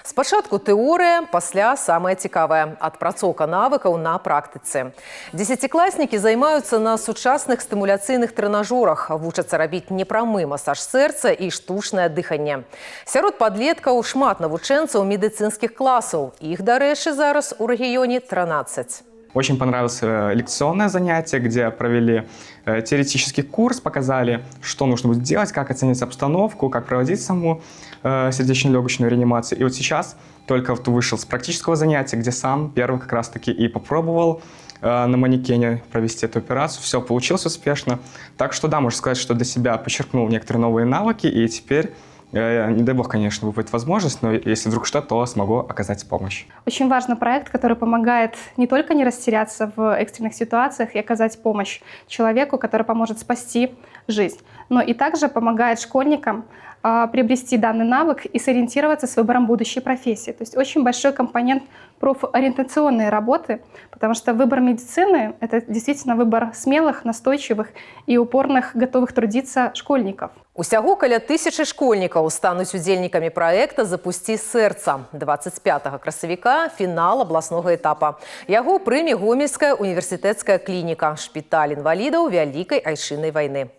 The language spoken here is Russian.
Спачатку тэорыя, пасля самае цікавае – адпрацоўка навыкаў на практыцы. Дзесяцікласнікі займаюцца на сучасных стымуляцыйных трэнажорах, вучацца рабіць непрамы масаж сэрца і штучнае дыханне. Сярод падлеткаў шмат навучэнцаў медыцынскіх класаў. Іх, дарэчы, зараз у рэгіёне 13. Очень понравилось лекционное занятие, где провели теоретический курс, показали, что нужно будет делать, как оценить обстановку, как проводить саму сердечно-легочную реанимацию. И вот сейчас только вышел с практического занятия, где сам первый как раз-таки и попробовал на манекене провести эту операцию. Все получилось успешно. Так что да, можно сказать, что для себя подчеркнул некоторые новые навыки, и теперь, не дай бог, конечно, будет возможность, но если вдруг что, то смогу оказать помощь. Очень важный проект, который помогает не только не растеряться в экстренных ситуациях и оказать помощь человеку, который поможет спасти жизнь, но и также помогает школьникам приобрести данный навык и сориентироваться с выбором будущей профессии. То есть очень большой компонент профориентационной работы, потому что выбор медицины – это действительно выбор смелых, настойчивых и упорных, готовых трудиться школьников. Усяго каля 1000 школьнікаў стануць удзельнікамі праекта «Запусці сэрца». 25 красавіка – фінал абласнога этапа. Яго прыме Гомельская універсітэцкая клініка, шпіталь інвалідаў Вялікай айчыннай вайны.